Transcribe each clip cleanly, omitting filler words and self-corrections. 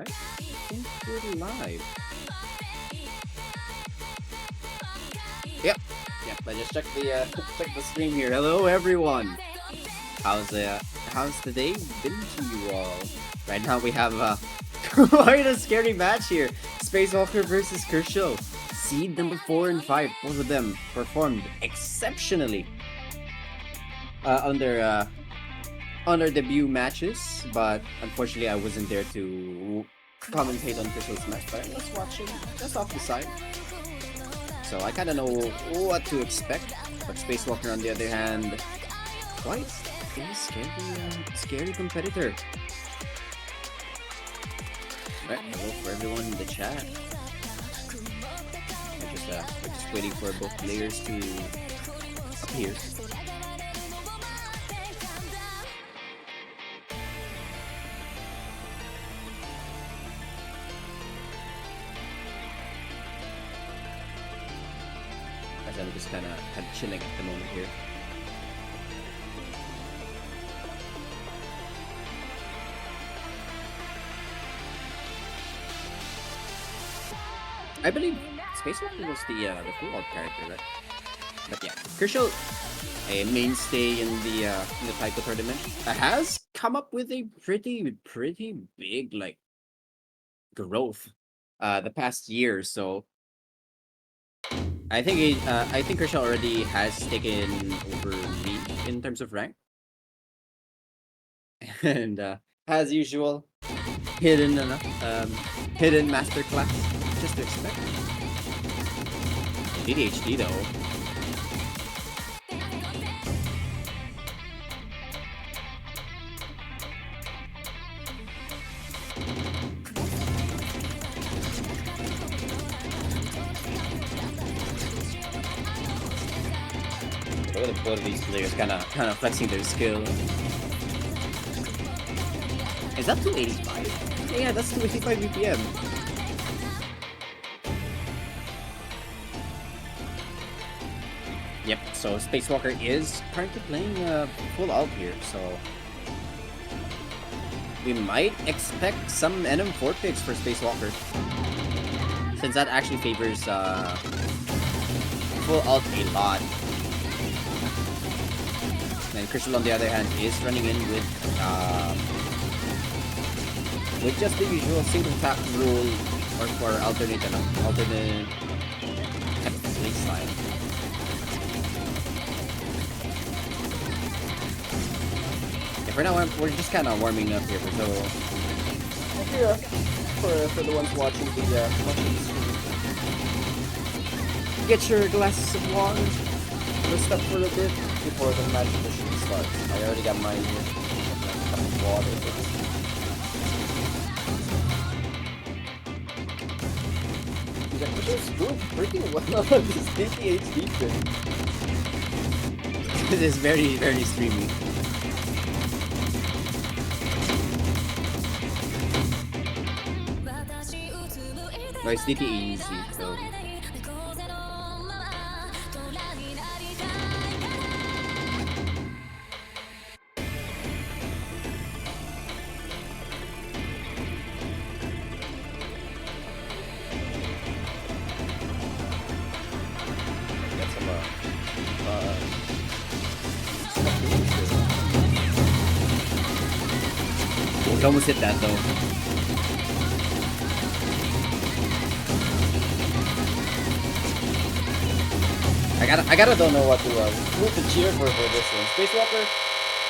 Alright, I think we're live. Yep, I just checked the stream here. Hello everyone. How's the day been to you all? Right now we have quite a scary match here. Spacewalker versus Krishel. Seed number 4 and 5. Both of them performed exceptionally on their debut matches, but unfortunately I wasn't there to commentate on Krishel's match, but I was watching just off the side. So I kind of know what to expect. But Spacewalker, on the other hand, quite a scary competitor. Right, hello for everyone in the chat. We're just waiting for both players to appear. As I'm just kind of chilling at the moment here. I believe Spacewalker was the full out character, right? But yeah, Krishel, a mainstay in the Taiko tournament, has come up with a pretty big like growth the past year or so. I think Krishel already has taken over me in terms of rank, and as usual, hidden masterclass. Just to expect. DDHD though. Look at both of these players kind of flexing their skill. Is that 285? Yeah, that's 285 BPM. Yep, so Spacewalker is currently playing full out here, so we might expect some NM4 picks for Spacewalker, since that actually favors full out a lot. And Krishel, on the other hand, is running in with just the usual single tap rule, or alternate kind of play style. For now, we're just kind of warming up here, so yeah, for the ones watching the stream, get your glasses of water, rest up for a little bit before the match officially starts. I already got mine here. A cup of water. Just doing pretty well on this PHNT thing. This is very streamy. No, it's DT easy, so. We almost hit that though. I gotta don't know who to cheer for this one. Spacewalker,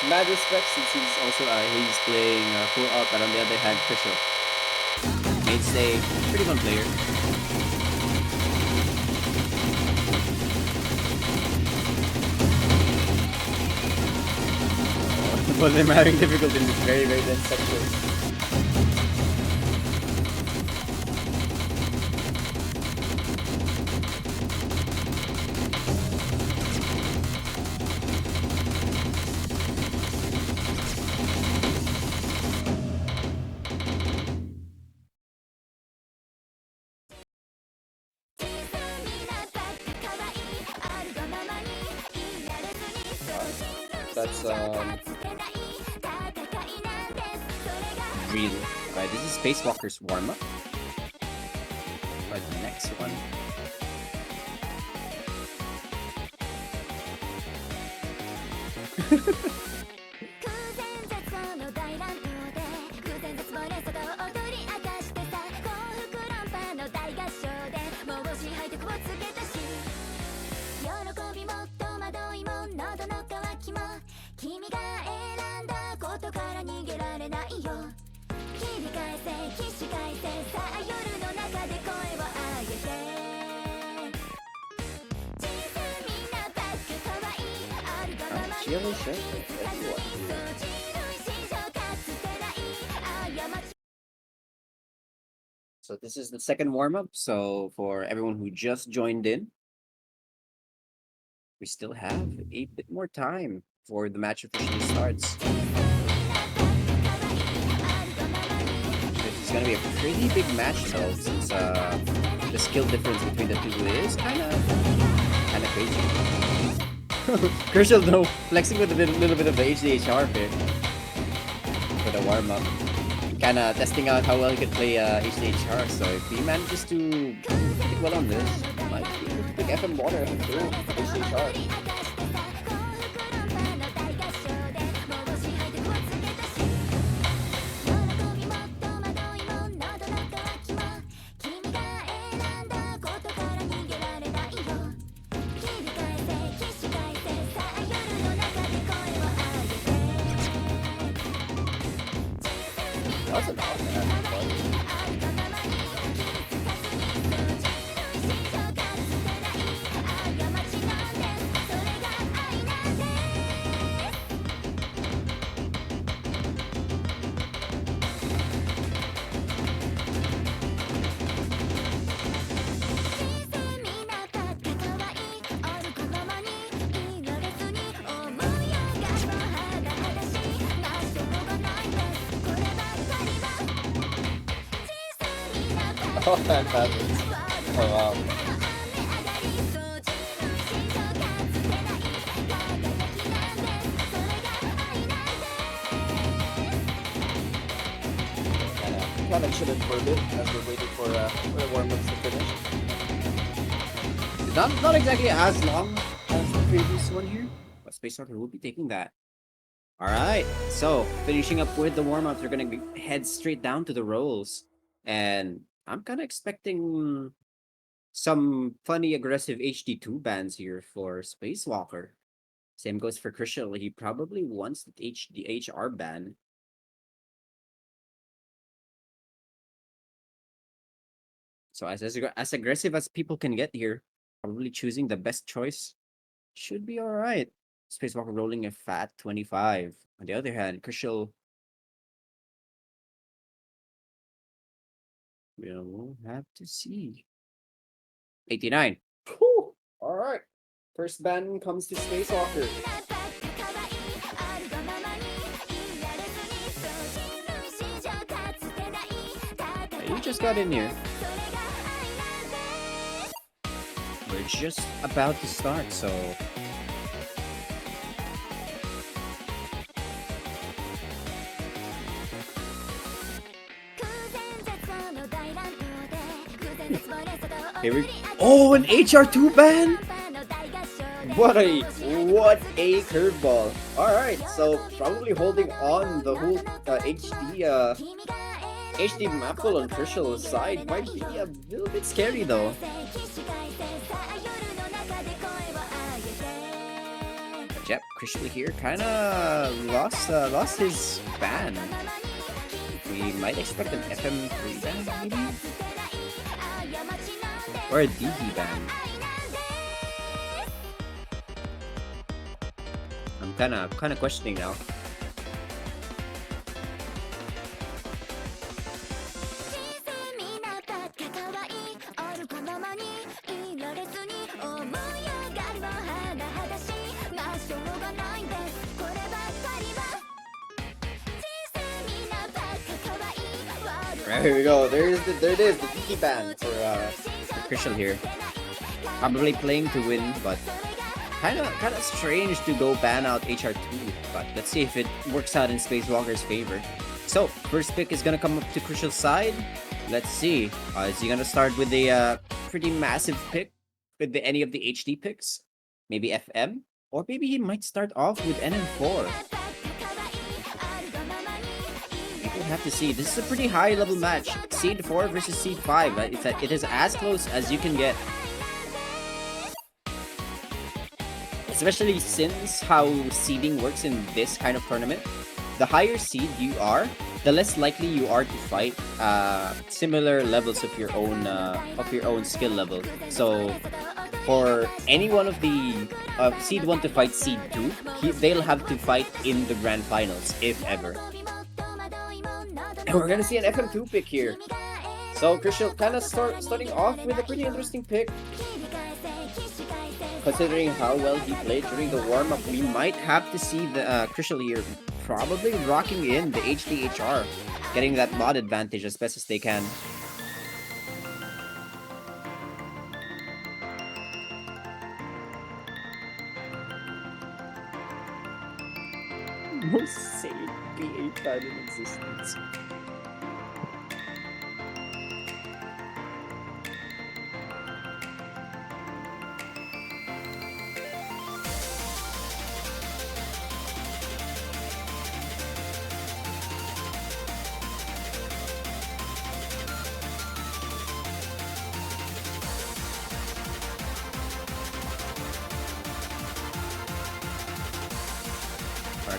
mad respect since he's also he's playing full out, but on the other hand, Krishel, mainstay, pretty fun player. Both of them are having difficulty in this very dense section. That's real. Alright, this is Spacewalker's warm-up. For the next one. So this is the second warm-up. So for everyone who just joined in, we still have a bit more time before the match officially starts. This is gonna be a pretty big match though, since the skill difference between the two is kind of crazy. Krishel, no, flexing with a little bit of the HDHR here for the warm-up. Kind of testing out how well he can play HDHR. So if he manages to pick well on this, might be able to pick FM Water through HDHR. That's a lot, man. Oh, fantastic. Oh, wow. Kind of chilling for a bit as we're waiting for the warm-ups to finish. It's not exactly as long as the previous one here, but Space Soccer will be taking that. Alright, so finishing up with the warm-ups, we're gonna head straight down to the rolls. And I'm kind of expecting some funny, aggressive HD2 bans here for Spacewalker. Same goes for Krishel. He probably wants the HDHR ban. So as aggressive as people can get here, probably choosing the best choice should be alright. Spacewalker rolling a fat 25. On the other hand, Krishel, we'll have to see. 89. Whew. All right. First ban comes to Spacewalker. You just got in here. We're just about to start, so... Here we... Oh, an HR2 ban? What a curveball. Alright, so probably holding on the whole HD Maple on Krishel's side might be a little bit scary though. But yep, Krishel here kinda lost his ban. We might expect an FM3 ban maybe? Or a DD ban. I'm kinda questioning now. There we go. There it is, the DD ban for Krishel here. Probably playing to win, but kinda strange to go ban out HR2. But let's see if it works out in Spacewalker's favor. So, first pick is gonna come up to Krishel's side. Let's see. Is he gonna start with a pretty massive pick with any of the HD picks? Maybe FM? Or maybe he might start off with NM4. We'll have to see. This is a pretty high level match. Seed 4 versus Seed 5. It is as close as you can get. Especially since how seeding works in this kind of tournament. The higher seed you are, the less likely you are to fight similar levels of your own skill level. So for any one of the seed 1 to fight seed 2, they'll have to fight in the grand finals, if ever. And we're gonna see an FM2 pick here. So Krishel kind of starting off with a pretty interesting pick. Considering how well he played during the warm-up, we might have to see the Krishel here probably rocking in the HDHR, getting that mod advantage as best as they can. Most saved PA card in existence.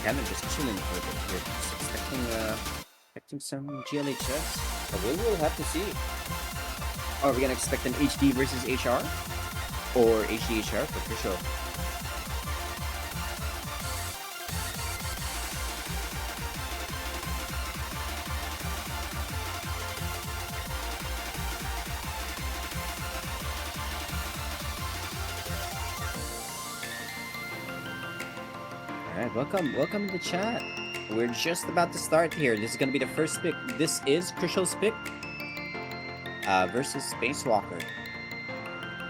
Kind of just chilling for a bit here, just expecting some GLHS, but we will have to see. Are we gonna expect an HD versus HR, or HDHR for sure? Welcome to the chat. We're just about to start here. This is gonna be the first pick. This is Krishel's pick versus Spacewalker,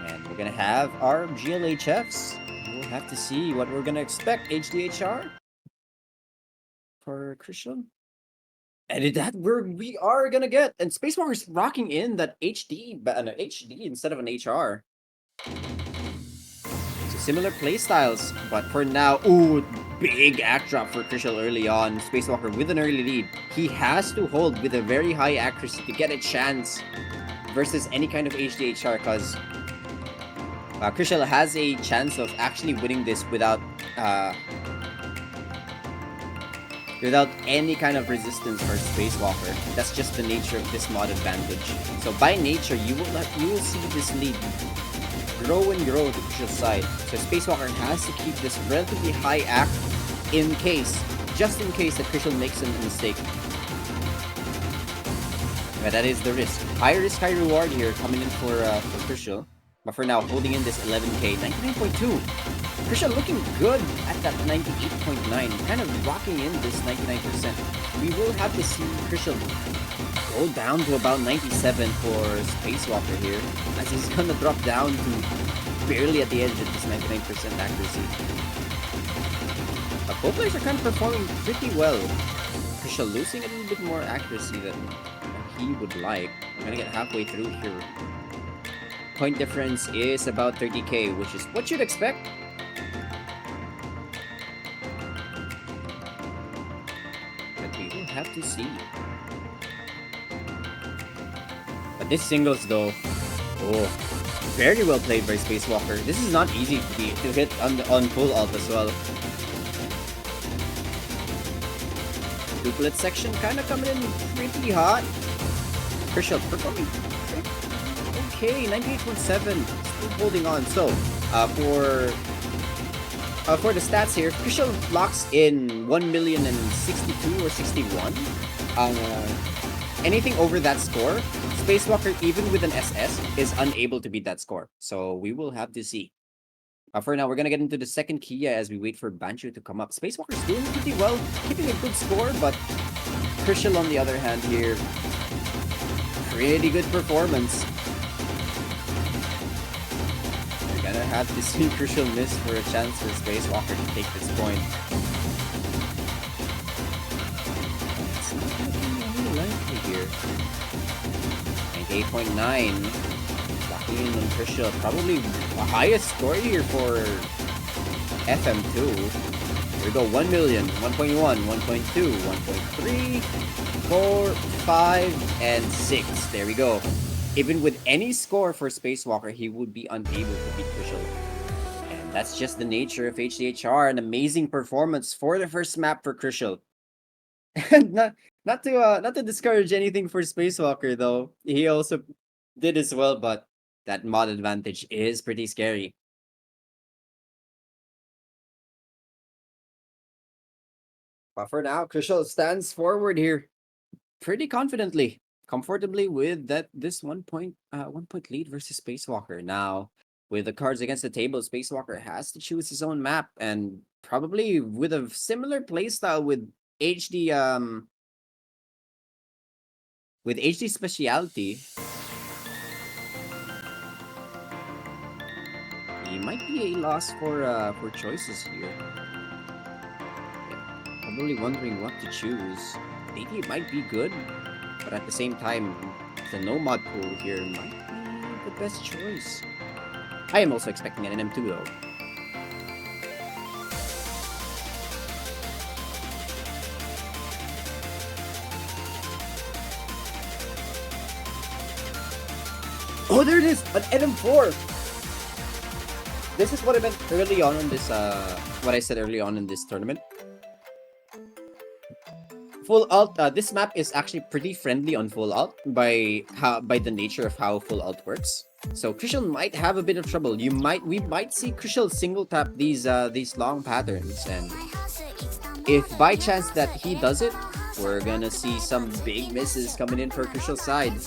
and we're gonna have our GLHFs. We'll have to see what we're gonna expect. HDHR for Krishel, and we are gonna get, and Spacewalker's rocking in that HD, but an HD instead of an HR. Similar playstyles, but for now, ooh, big act drop for Krishel early on. Spacewalker with an early lead. He has to hold with a very high accuracy to get a chance versus any kind of HDHR, because Krishel has a chance of actually winning this without any kind of resistance for Spacewalker. That's just the nature of this mod advantage. So by nature, you will see this lead grow and grow to Krishel's side. So Spacewalker has to keep this relatively high act just in case that Krishel makes a mistake. But that is the risk. High risk, high reward here coming in for Krishel. But for now, holding in this 11k, 99.2. Krishel looking good at that 98.9, kind of rocking in this 99%. We will have to see Krishel go down to about 97 for Spacewalker here, as he's gonna drop down to barely at the edge of this 99% accuracy. But both players are kind of performing pretty well. Krishel losing a little bit more accuracy than he would like. I'm gonna get halfway through here. Point difference is about 30k, which is what you'd expect. But we will have to see. But this singles though, oh, very well played by Spacewalker. This is not easy to hit on full alt as well. Duplet section kind of coming in pretty hot. Krishel performing okay, 98.7, still holding on. So for the stats here, Krishel locks in 1,062,000 or 61. Anything over that score, Spacewalker, even with an SS, is unable to beat that score. So we will have to see. For now, we're gonna get into the second Kia as we wait for Bancho to come up. Spacewalker's doing pretty well, keeping a good score, but Krishel on the other hand here, pretty good performance. We're gonna have to see Krishel miss for a chance for Spacewalker to take this point. It's not 98.9. Locking in on Krishel. Probably the highest score here for FM2. Here we go. 1 million, 1.1, 1.2, 1.3, 4, 5, and 6. There we go. Even with any score for Spacewalker, he would be unable to beat Krishel. And that's just the nature of HDHR. An amazing performance for the first map for Krishel. And not to discourage anything for Spacewalker though. He also did as well, but that mod advantage is pretty scary. But for now, Krishel stands forward here pretty confidently, comfortably with this 1 point lead versus Spacewalker. Now, with the cards against the table, Spacewalker has to choose his own map, and probably with a similar playstyle with HD specialty, he might be a loss for choices here. Yeah, probably wondering what to choose. Maybe it might be good, but at the same time, the no mod pool here might be the best choice. I am also expecting an NM2 though. Oh, there it is! An NM4! This is what I meant early on in this, what I said early on in this tournament. Full alt, this map is actually pretty friendly on full alt by the nature of how full alt works. So Krishel might have a bit of trouble. We might see Krishel single tap these long patterns, and if by chance that he does it, we're gonna see some big misses coming in for Krishel's side.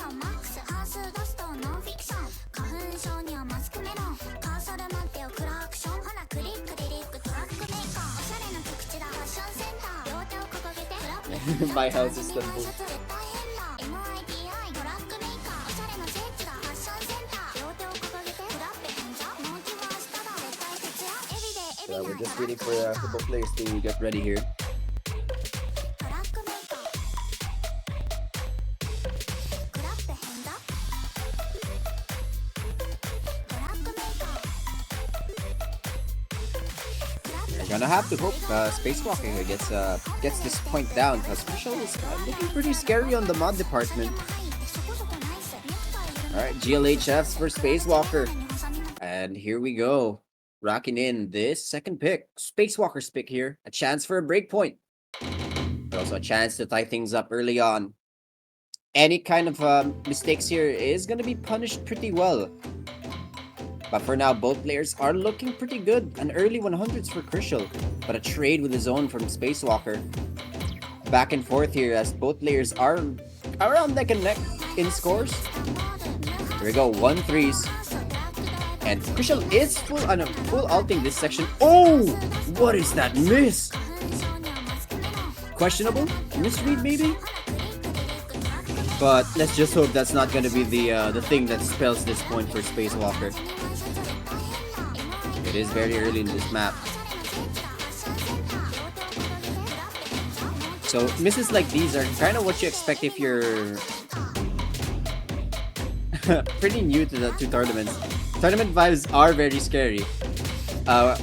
My house is the move. So we're just waiting for football players to get ready here. Gonna have to hope Spacewalker here gets this point down, because Krishel is looking pretty scary on the mod department. Alright, GLHFs for Spacewalker. And here we go. Rocking in this second pick. Spacewalker's pick here. A chance for a break point. But also a chance to tie things up early on. Any kind of mistakes here is gonna be punished pretty well. But for now, both players are looking pretty good. An early 100s for Krishel, but a trade with his own from Spacewalker. Back and forth here as both players are around neck and neck in scores. Here we go, 1-3s. And Krishel is full alting this section. Oh! What is that miss? Questionable? Misread maybe? But let's just hope that's not gonna be the thing that spells this point for Spacewalker. It is very early in this map. So misses like these are kind of what you expect if you're pretty new to the two tournaments. Tournament vibes are very scary.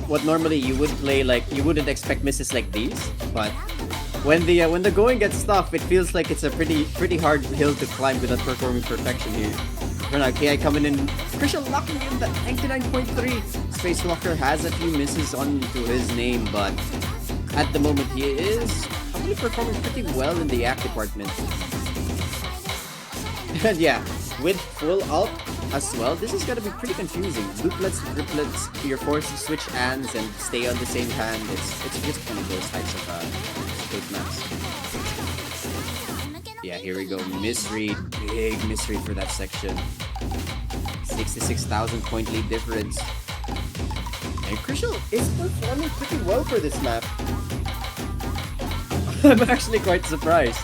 What normally you would play, like you wouldn't expect misses like these, but when the going gets tough, it feels like it's a pretty hard hill to climb without performing perfection here. For now, KI coming in. Krishel locking in the 99.3. Spacewalker has a few misses onto his name, but at the moment he is probably performing pretty well in the act department. And yeah, with full alt as well, this is gonna be pretty confusing. Looplets, triplets, you're forced to switch hands and stay on the same hand. It's just one of those types of fake maps. Yeah, here we go. Misread. Big misread for that section. 66,000 point lead difference. And Krishel is performing pretty well for this map. I'm actually quite surprised.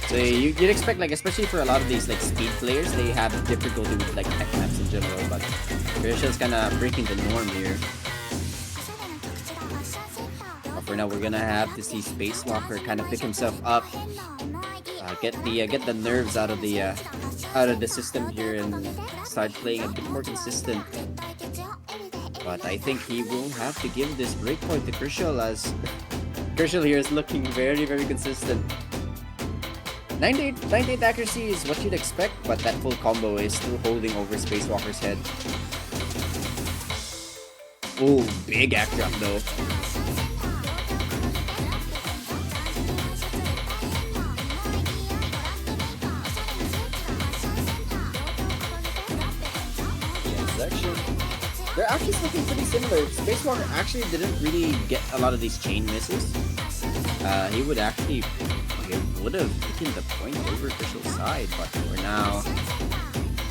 So you'd expect, like, especially for a lot of these like speed players, they have difficulty with like tech maps in general, but Krishel's kind of breaking the norm here. now we're gonna have to see Spacewalker kind of pick himself up, get the nerves out of the system here and start playing a bit more consistent. But I think he will have to give this breakpoint to Krishel, as Krishel here is looking very, very consistent. 98 accuracy is what you'd expect, but that full combo is still holding over Spacewalker's head. Oh, big act drop though. Section. They're actually looking pretty similar. Spacewalker actually didn't really get a lot of these chain misses. He would have taken the point over Krishel's side, but for now,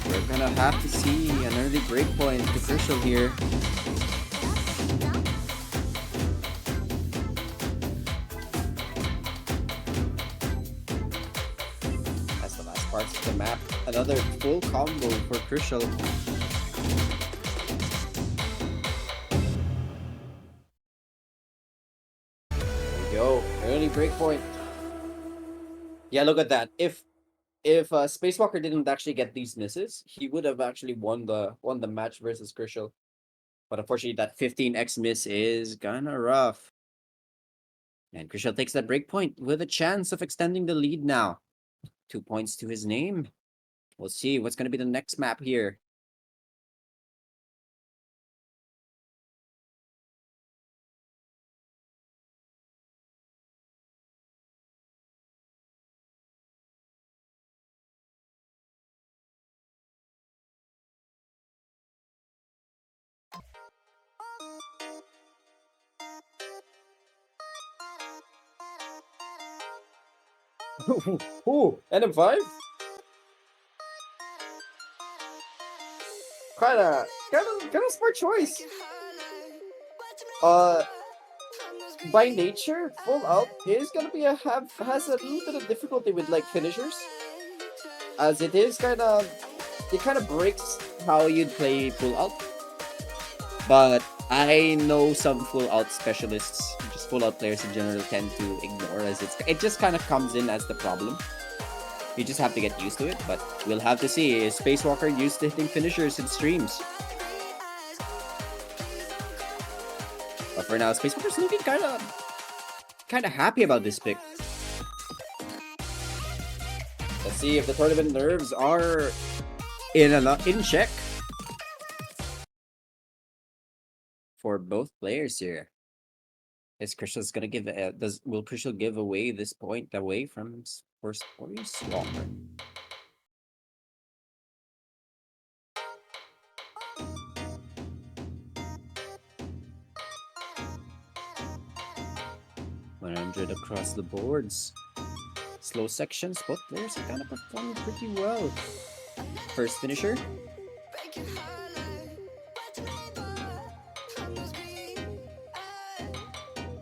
we're gonna have to see an early breakpoint to Krishel here. That's the last parts of the map. Another full combo for Krishel. Go early breakpoint. Yeah, look at that. If Spacewalker didn't actually get these misses, he would have actually won the match versus Krishel. But unfortunately, that 15x miss is kinda rough. And Krishel takes that breakpoint with a chance of extending the lead now. 2 points to his name. We'll see what's gonna be the next map here. Ooh, NM5? Kinda smart choice. By nature, full out is gonna be has a little bit of difficulty with like finishers, as it kind of breaks how you'd play full out. But I know some full out specialists, just full out players in general, tend to ignore, as it just kind of comes in as the problem. You just have to get used to it, but we'll have to see. Is Spacewalker used to hitting finishers in streams? But for now, Spacewalker's looking kind of happy about this pick. Let's see if the tournament nerves are in check for both players here. Is Krishel's gonna give will Krishel give away this point away from first Spacewalker? $100 across the boards. Slow sections, both players are kind of performing pretty well. First finisher.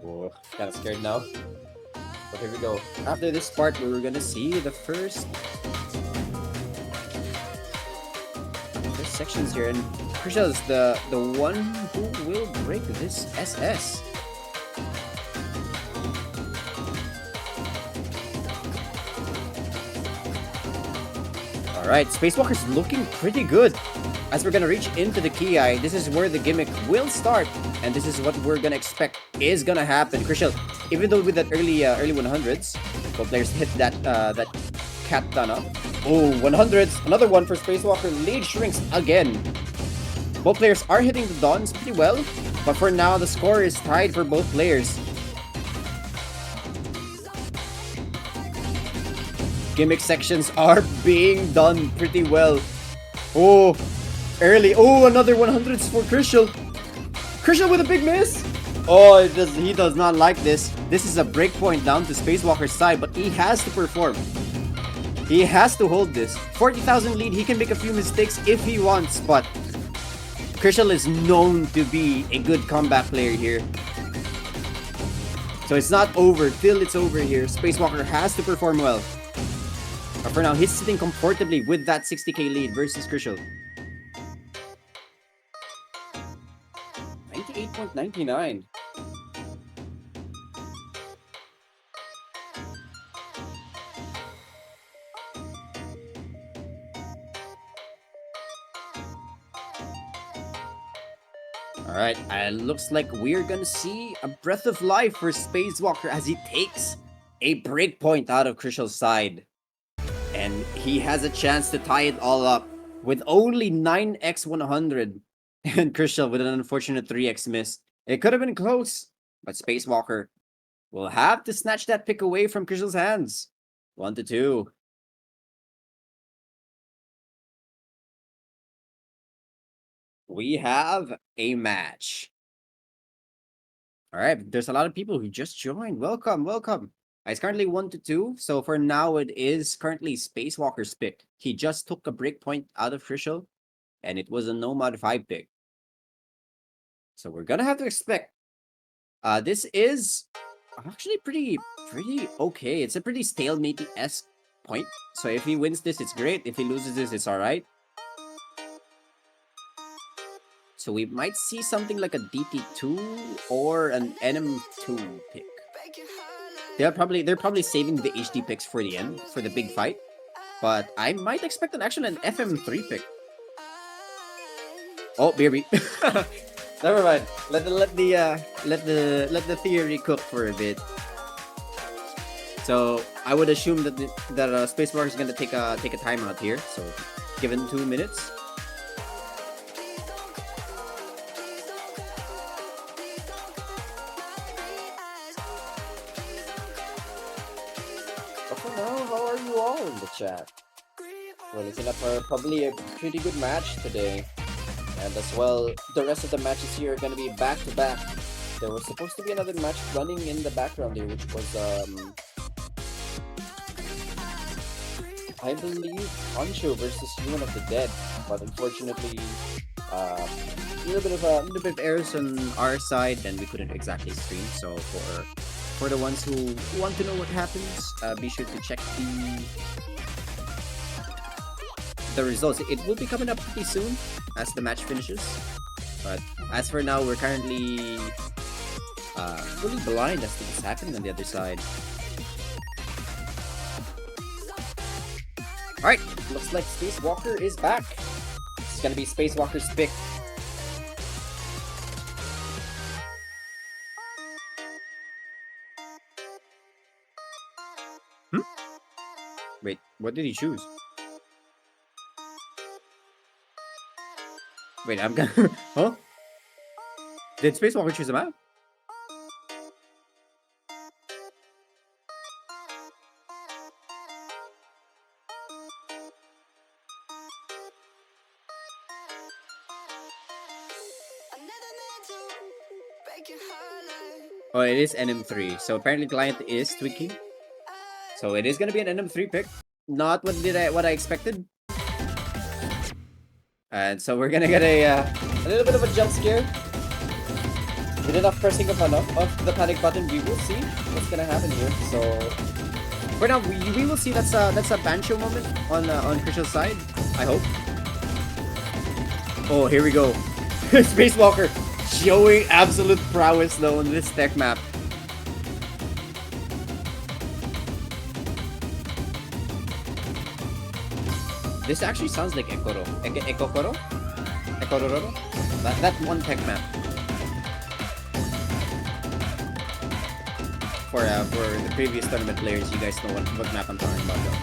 Oh, kind of scared now. But here we go. After this part, we're gonna see the first sections here, and Krishel is the one who will break this SS. Alright, Spacewalker's looking pretty good. As we're gonna reach into the Ki, this is where the gimmick will start, and this is what we're gonna expect is gonna happen. Krishel, even though with that early 100s, both players hit that katana. Oh, 100s, another one for Spacewalker. Lead shrinks again. Both players are hitting the dons pretty well, but for now the score is tied for both players. Gimmick sections are being done pretty well. Oh, early. Oh, another 100s for Krishel. Krishel with a big miss. Oh, he does not like this. This is a breakpoint down to Spacewalker's side, but he has to perform. He has to hold this. 40,000 lead. He can make a few mistakes if he wants, but Krishel is known to be a good comeback player here. So it's not over till it's over here. Spacewalker has to perform well. But for now, he's sitting comfortably with that 60k lead versus Krishel. 98.99. Alright, looks like we're gonna see a breath of life for Spacewalker as he takes a breakpoint out of Krishel's side. And he has a chance to tie it all up with only 9x100. And Krishel with an unfortunate 3x miss. It could have been close, but Spacewalker will have to snatch that pick away from Krishel's hands. 1-2. We have a match. All right, there's a lot of people who just joined. Welcome, welcome. It's currently 1-2, so for now it is currently Spacewalker's pick. He just took a breakpoint out of Krishel, and it was a no mod 5 pick. So we're gonna have to expect. This is actually pretty okay. It's a pretty stalemate-esque point. So if he wins this, it's great. If he loses this, it's alright. So we might see something like a DT2 or an NM2 pick. They're probably saving the HD picks for the end, for the big fight. But I might expect an FM3 pick. Oh, BRB. Never mind. Let the theory cook for a bit. So I would assume that Spacewalker is gonna take a timeout here. So given 2 minutes. But for now, how are you all in the chat? We're looking up for probably a pretty good match today. And as well, the rest of the matches here are going to be back-to-back. There was supposed to be another match running in the background here, which was, I believe, Ancho versus Human of the Dead. But unfortunately, a little bit of errors on our side, and we couldn't exactly stream. So for the ones who want to know what happens, be sure to check the results. It will be coming up pretty soon as the match finishes. But as for now, we're currently fully blind as to what's happening on the other side. Alright, looks like Spacewalker is back. It's gonna be Spacewalker's pick. Wait, what did he choose? Wait, I'm gonna... Huh? Did Spacewalker choose a map? Oh, it is NM3. So apparently client is tweaking. So it is gonna be an NM3 pick. Not what I expected. And so we're gonna get a little bit of a jump scare. With enough pressing of the panic button, we will see what's gonna happen here. So for now, we will see that's a Bancho moment on Krishel's side. I hope. Oh, here we go. Spacewalker showing absolute prowess though on this tech map. This actually sounds like Ekoro. Ekokoro? Ekororo? That one tech map. For the previous tournament players, you guys know what map I'm talking about though.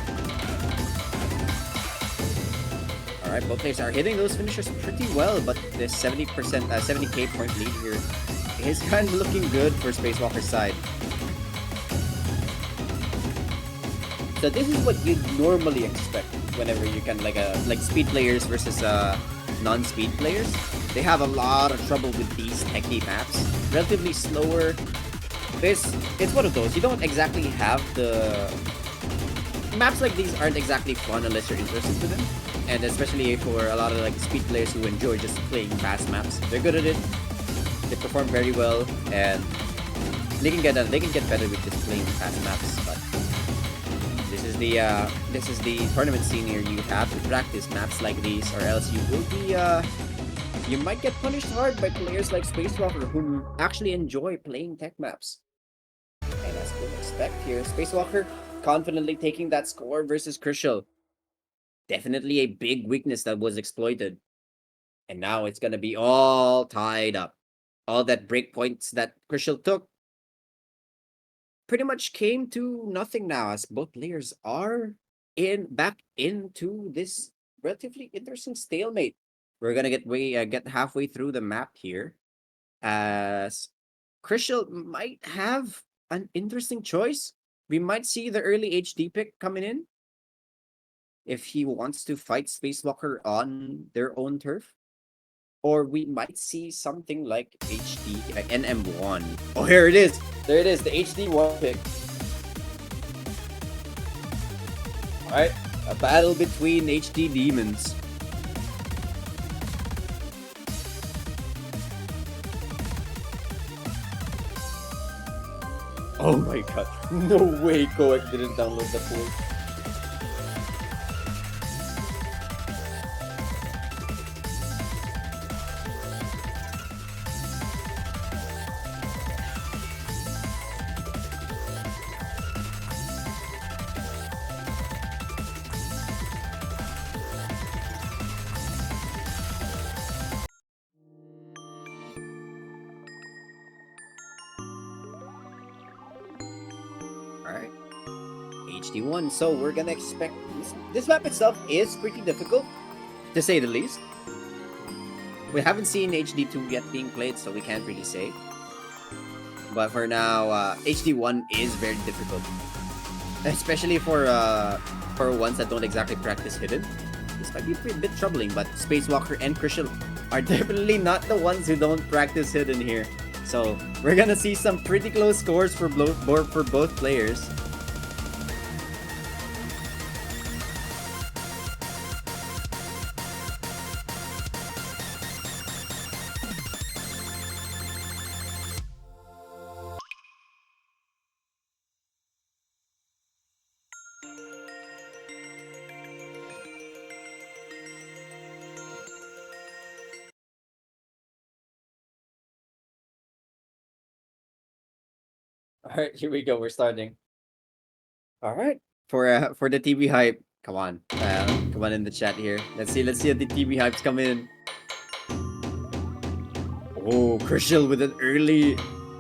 Alright, both players are hitting those finishers pretty well, but this 70k point lead here is kind of looking good for Spacewalker's side. So this is what you'd normally expect whenever you can like speed players versus non-speed players. They have a lot of trouble with these techie maps. Relatively slower. It's one of those. You don't exactly have the maps like these aren't exactly fun unless you're interested in them. And especially for a lot of like speed players who enjoy just playing fast maps. They're good at it. They perform very well, and they can get better with just playing fast maps. But this is the tournament scene here. You have to practice maps like these, or else you will be you might get punished hard by players like Spacewalker who actually enjoy playing tech maps. And as we expect here, Spacewalker confidently taking that score versus Krishel. Definitely a big weakness that was exploited. And now it's gonna be all tied up. All that breakpoints that Krishel took pretty much came to nothing now, as both players are back into this relatively interesting stalemate. We're gonna get halfway through the map here, as Krishel might have an interesting choice. We might see the early HD pick coming in if he wants to fight Spacewalker on their own turf. Or we might see something like HD, like NM1. Oh, here it is. There it is, the HD1 pick. Alright, a battle between HD demons. Oh my god. No way Koek didn't download the pool. Alright. HD1. So we're gonna expect this map itself is pretty difficult, to say the least. We haven't seen HD2 yet being played, so we can't really say. But for now, HD1 is very difficult. Especially for ones that don't exactly practice hidden. This might be a bit troubling, but Spacewalker and Krishel are definitely not the ones who don't practice hidden here. So we're gonna see some pretty close scores for both players. Alright, here we go. We're starting. Alright. For the TV hype. Come on. Come on in the chat here. Let's see if the TV hypes come in. Oh, Krishel with an early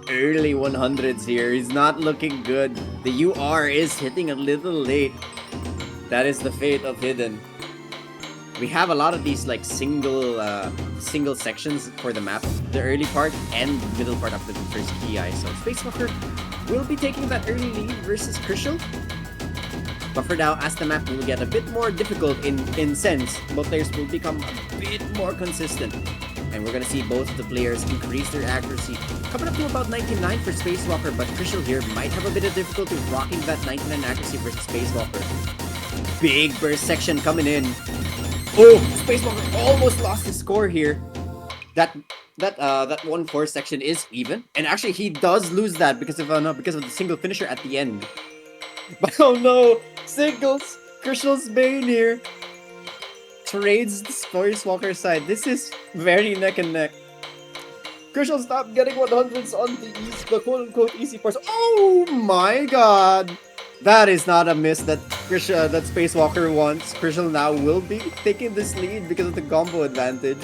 100s here. He's not looking good. The UR is hitting a little late. That is the fate of hidden. We have a lot of these like single sections for the map. The early part and middle part after the first key eye. So Spacewalker will be taking that early lead versus Krishel. But for now, as the map will get a bit more difficult in sense, both players will become a bit more consistent. And we're gonna see both of the players increase their accuracy. Coming up to about 99 for Spacewalker, but Krishel here might have a bit of difficulty rocking that 99 accuracy versus Spacewalker. Big burst section coming in. Oh, Spacewalker almost lost his score here. That 1-4 section is even, and actually he does lose that because of the single finisher at the end. But oh no, singles. Krishel's Bane here trades the Spacewalker side. This is very neck and neck. Krishel stopped getting 100s on the quote-unquote easy parts. Oh my god! That is not a miss that Spacewalker wants. Krishel now will be taking this lead because of the combo advantage.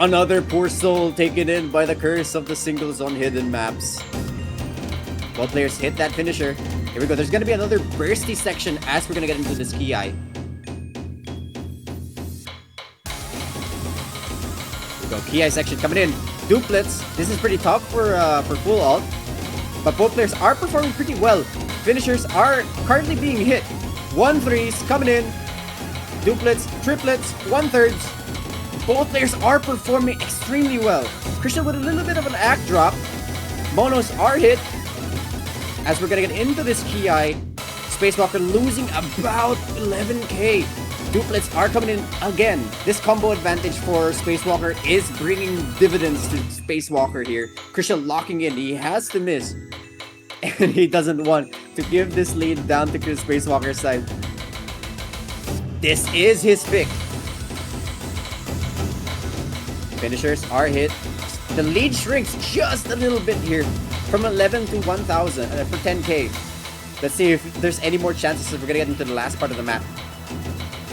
Another poor soul taken in by the curse of the singles on hidden maps. Both players hit that finisher. Here we go. There's going to be another bursty section as we're going to get into this key eye. Here we go. Key eye section coming in. Duplets. This is pretty tough for full alt. But both players are performing pretty well. Finishers are currently being hit. 1-3s coming in. Duplets, triplets, 1/3s. Both players are performing extremely well. Krishel with a little bit of an act drop. Monos are hit. As we're gonna get into this key eye, Spacewalker losing about 11k. Duplets are coming in again. This combo advantage for Spacewalker is bringing dividends to Spacewalker here. Krishel locking in. He has to miss. And he doesn't want to give this lead down to Spacewalker's side. This is his pick. Finishers are hit. The lead shrinks just a little bit here from 11 to 1,000 for 10k. Let's see if there's any more chances that we're gonna get into the last part of the map.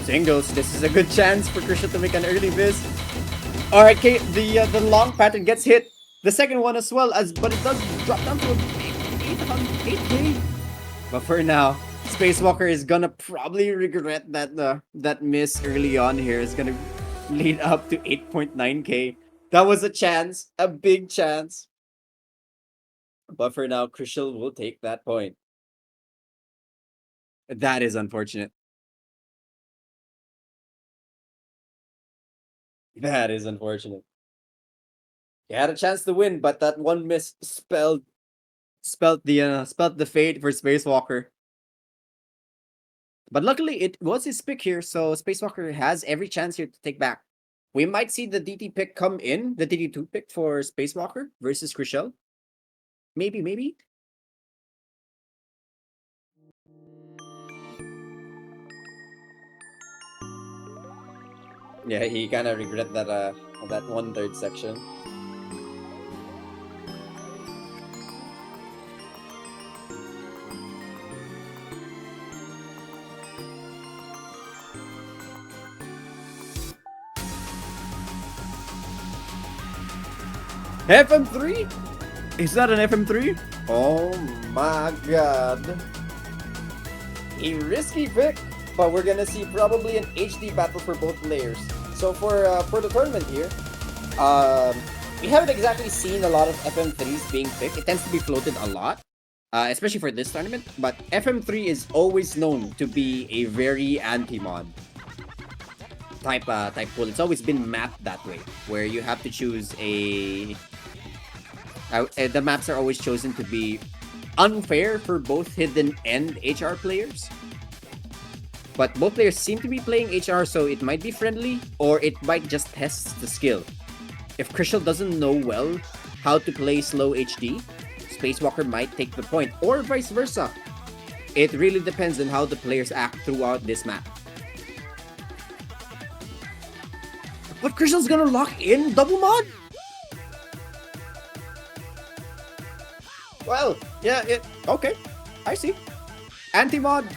Singles. This is a good chance for Krishel to make an early miss. Alright, okay, the long pattern gets hit. The second one as well, but it does drop down to a 8K. But for now, Spacewalker is gonna probably regret that miss early on here. Is gonna lead up to 8.9K. That was a chance, a big chance. But for now, Krishel will take that point. That is unfortunate. That is unfortunate. He had a chance to win, but that one miss spelled the fate for Spacewalker. But luckily, it was his pick here, so Spacewalker has every chance here to take back. We might see the DT pick come in, the DT2 pick for Spacewalker versus Krishel. Maybe, maybe. Yeah, he kind of regret that 1/3 section. FM3? Is that an FM3? Oh my god. A risky pick, but we're gonna see probably an HD battle for both players. So for the tournament here, we haven't exactly seen a lot of FM3s being picked. It tends to be floated a lot, especially for this tournament. But FM3 is always known to be a very anti-mod type pool. It's always been mapped that way, where you have to choose the maps are always chosen to be unfair for both hidden and HR players. But both players seem to be playing HR, so it might be friendly, or it might just test the skill. If Krishel doesn't know well how to play slow HD, Spacewalker might take the point, or vice versa. It really depends on how the players act throughout this map. But Krishel's gonna lock in double mod? Well, yeah, okay. I see. Anti-mod,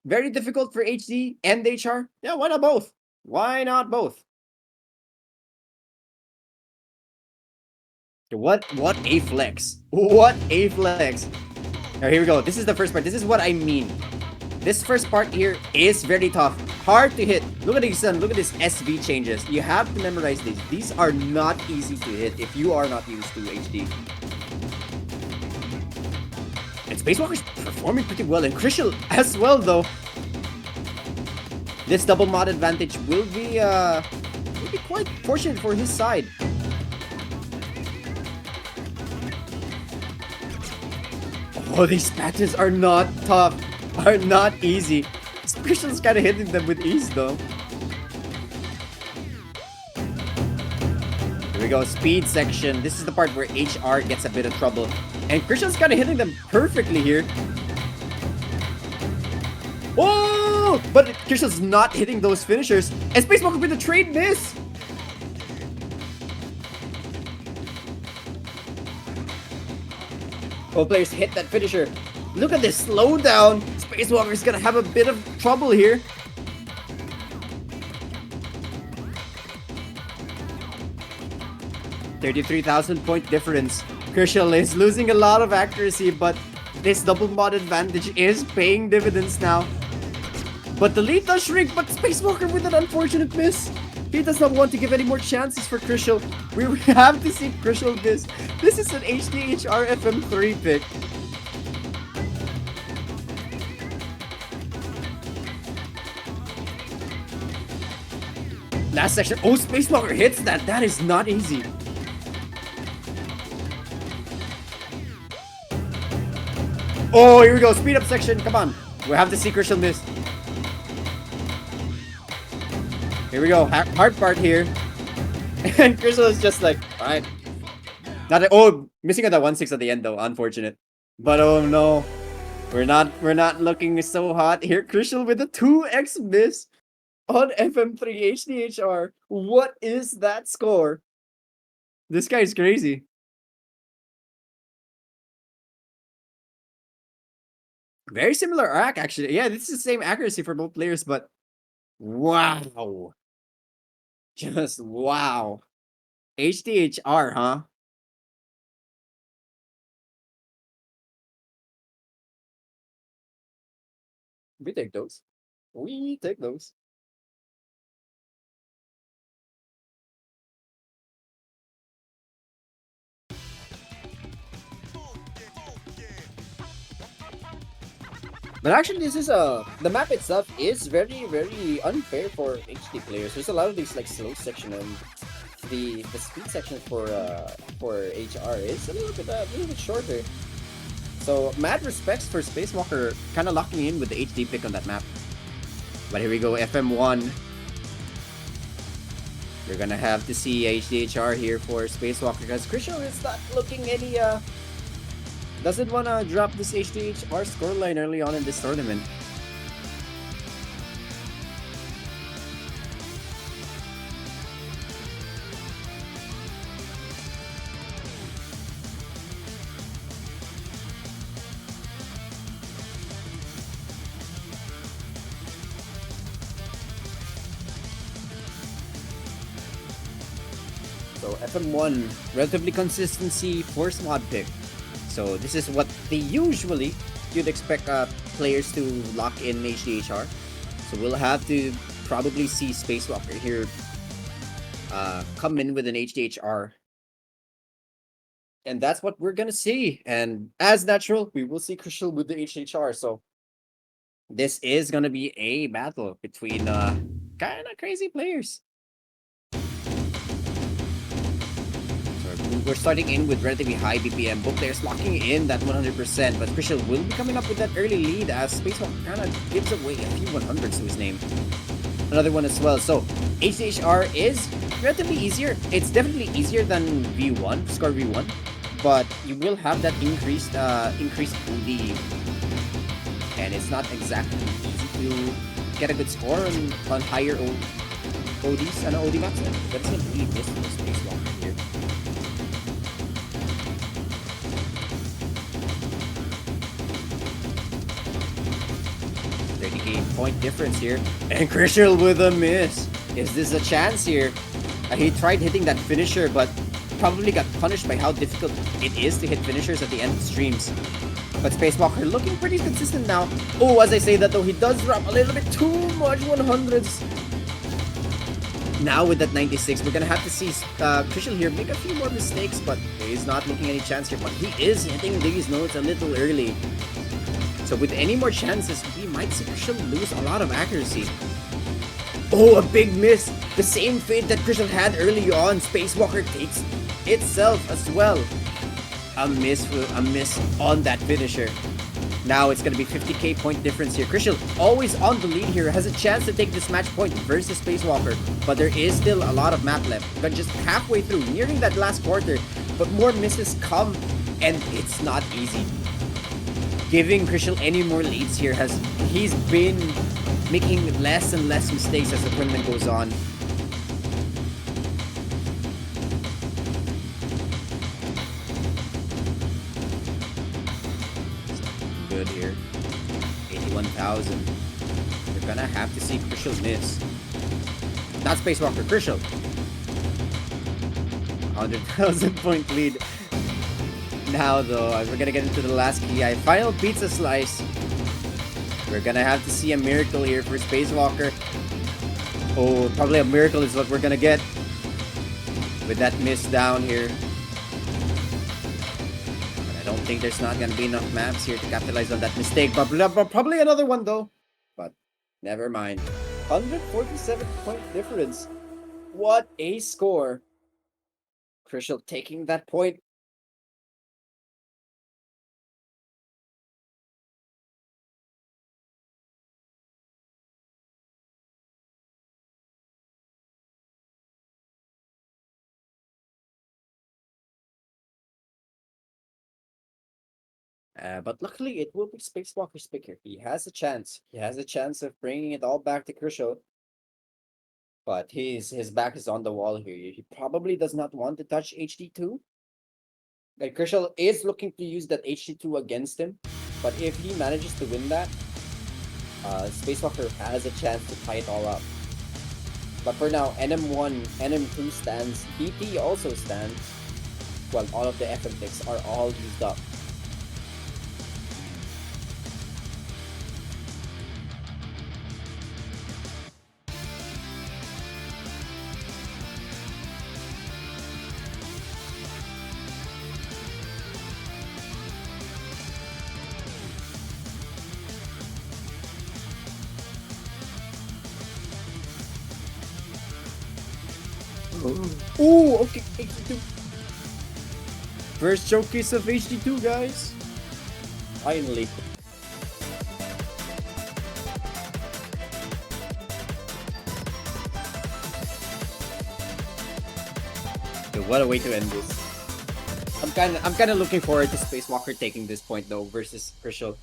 very difficult for HD and HR. Yeah, why not both? Why not both? What a flex. What a flex. Now here we go. This is the first part. This is what I mean. This first part here is very tough. Hard to hit. Look at these, look at this SV changes. You have to memorize these. These are not easy to hit if you are not used to HD. And Spacewalker's performing pretty well, and Krishel as well, though. This double mod advantage will be quite fortunate for his side. Oh, these patches are not tough, are not easy. Krishel's kind of hitting them with ease, though. Here we go, speed section. This is the part where HR gets a bit of trouble. And Krishel's kind of hitting them perfectly here. Oh! But Krishel's not hitting those finishers. And Spacewalker with a trade miss! Both players hit that finisher. Look at this slowdown. Spacewalker's gonna have a bit of trouble here. $33,000 point difference. Krishel is losing a lot of accuracy, but this double mod advantage is paying dividends now. But the lead does shrink, but Spacewalker with an unfortunate miss. He does not want to give any more chances for Krishel. We have to see Krishel miss. This is an HDHR FM3 pick. Last section. Oh, Spacewalker hits that. That is not easy. Oh, here we go. Speed up section. Come on. We have to see Krishel miss. Here we go. Hard part here. And Krishel is just like, alright. Missing at the 1-6 at the end though. Unfortunate. But oh no. We're not looking so hot here. Krishel with a 2x miss on FM3 HDHR. What is that score? This guy's crazy. Very similar arc, actually. Yeah, this is the same accuracy for both players, but Wow. Just wow. HDHR, huh? We take those. We take those. But actually, this is the map itself is very very unfair for HD players. There's a lot of these like slow section and the speed section for HR is a little bit shorter. So mad respects for Spacewalker kind of locking in with the HD pick on that map. But here we go, FM1. You're gonna have to see HDHR here for Spacewalker because Krishel is not looking any doesn't wanna drop this HDHR scoreline early on in this tournament. So FM1, relatively consistency force mod pick. So this is what they usually you'd expect players to lock in HDHR. So we'll have to probably see Spacewalker here come in with an HDHR. And that's what we're gonna see. And as natural, we will see Krishel with the HDHR. So this is gonna be a battle between kind of crazy players. We're starting in with relatively high BPM. Both players locking in that 100%, but Krishel will be coming up with that early lead as Spacewalker kind of gives away a few 100s to his name. Another one as well. So HDHR is relatively easier. It's definitely easier than V1, score V1, but you will have that increased OD, and it's not exactly easy to get a good score on higher ODs and OD maps. That's going to be this Spacewalker here. 30k point difference here. And Krishel with a miss. Is this a chance here? He tried hitting that finisher, but probably got punished by how difficult it is to hit finishers at the end of streams. But Spacewalker looking pretty consistent now. Oh, as I say that though, he does drop a little bit too much 100s. Now with that 96, we're gonna have to see Krishel here make a few more mistakes, but he's not looking any chance here. But he is hitting these notes a little early. So with any more chances, we might see Krishel lose a lot of accuracy. Oh, a big miss! The same fate that Krishel had early on, Spacewalker takes itself as well. A miss on that finisher. Now it's going to be 50k point difference here. Krishel always on the lead here, has a chance to take this match point versus Spacewalker, but there is still a lot of map left. But just halfway through, nearing that last quarter, but more misses come, and it's not easy. Giving Krishel any more leads here he's been making less and less mistakes as the tournament goes on. Good here. 81,000. You're gonna have to see Krishel miss. Not Spacewalker, Krishel. 100,000 point lead. Now though, as we're gonna get into the last key, final pizza slice. We're gonna have to see a miracle here for Spacewalker. Oh, probably a miracle is what we're gonna get with that miss down here. But I don't think there's not gonna be enough maps here to capitalize on that mistake. But probably another one though. But never mind. 147 point difference. What a score. Krishel taking that point. But luckily, it will be Spacewalker's pick here. He has a chance. He has a chance of bringing it all back to Krishel. But his back is on the wall here. He probably does not want to touch HD2. Like Krishel is looking to use that HD2 against him. But if he manages to win that, Spacewalker has a chance to tie it all up. But for now, NM1, NM2 stands, BT also stands. Well, all of the FM picks are all used up. Ooh, okay, HD2. First showcase of HD2, guys. Finally. Dude, what a way to end this. I'm kinda looking forward to Spacewalker taking this point though versus Krishel.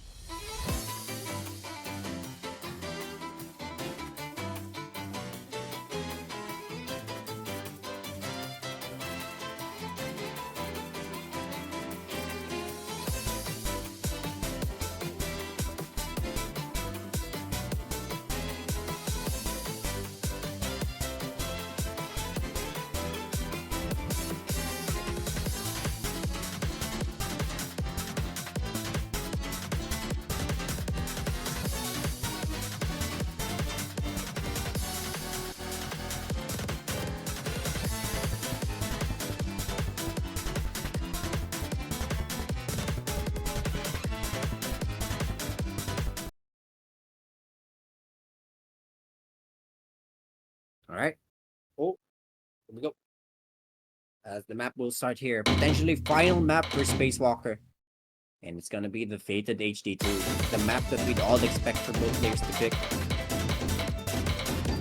Alright. Oh, here we go. As the map will start here. Potentially final map for Spacewalker. And it's gonna be the fated HD2. The map that we'd all expect for both players to pick.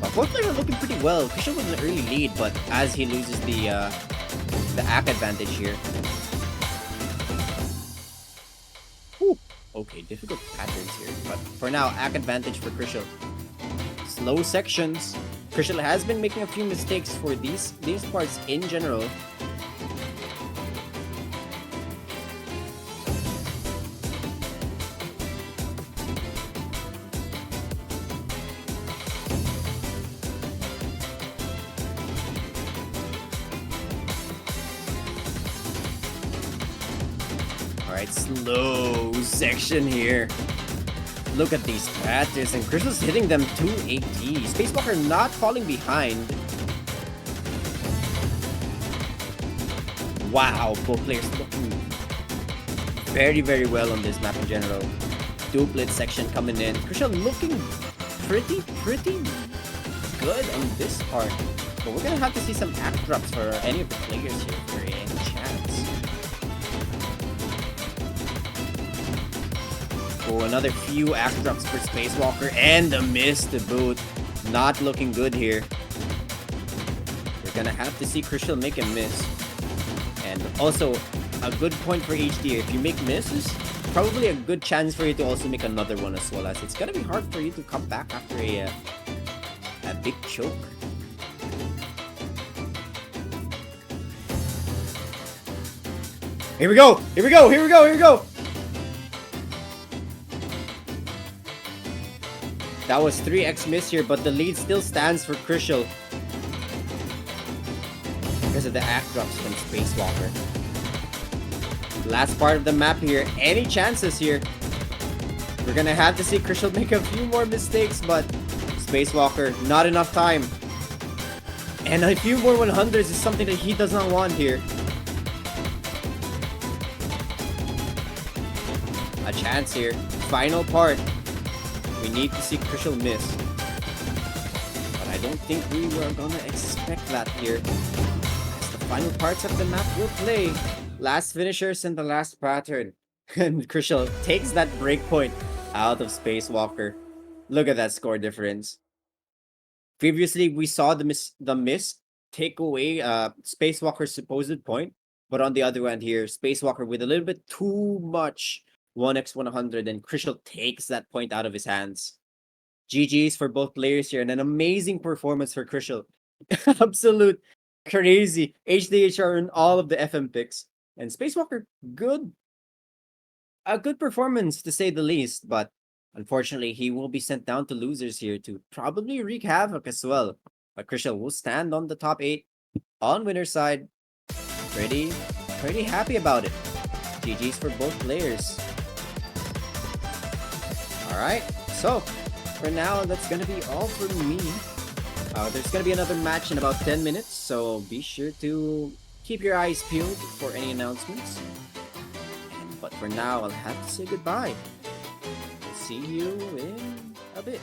But both players are looking pretty well. Krishel was an early lead, but as he loses the AC advantage here. Whew. Okay, difficult patterns here. But for now, AC advantage for Krishel. Slow sections. Krishel has been making a few mistakes for these parts in general. Alright, slow section here. Look at these patterns, and Krishel's hitting them 280. Spacewalker not falling behind. Wow, both players looking very, very well on this map in general. Duplet section coming in. Krishel looking pretty good on this part. But we're gonna have to see some act drops for any of the players here for any chance. Oh, another few act drops for Spacewalker and a miss to boot. Not looking good here. We're gonna have to see Krishel make a miss. And also, a good point for HD. If you make misses, probably a good chance for you to also make another one as well, as it's gonna be hard for you to come back after a big choke. Here we go! Here we go! Here we go! Here we go! That was 3x miss here, but the lead still stands for Krishel because of the act drops from Spacewalker. Last part of the map here. Any chances here? We're gonna have to see Krishel make a few more mistakes, but Spacewalker, not enough time. And a few more 100s is something that he does not want here. A chance here. Final part. We need to see Krishel miss. But I don't think we were gonna expect that here. As the final parts of the map will play. Last finishers and the last pattern. And Krishel takes that breakpoint out of Spacewalker. Look at that score difference. Previously, we saw the miss take away Spacewalker's supposed point. But on the other hand here, Spacewalker with a little bit too much 1x100, and Krishel takes that point out of his hands. GG's for both players here, and an amazing performance for Krishel. Absolute crazy. HDHR in all of the FM picks. And Spacewalker, good. A good performance to say the least, but Unfortunately, he will be sent down to losers here to probably wreak havoc as well. But Krishel will stand on the top 8 on winner's side. Pretty happy about it. GG's for both players. Alright, so for now, that's gonna be all for me. There's gonna be another match in about 10 minutes, so be sure to keep your eyes peeled for any announcements. But for now, I'll have to say goodbye. See you in a bit.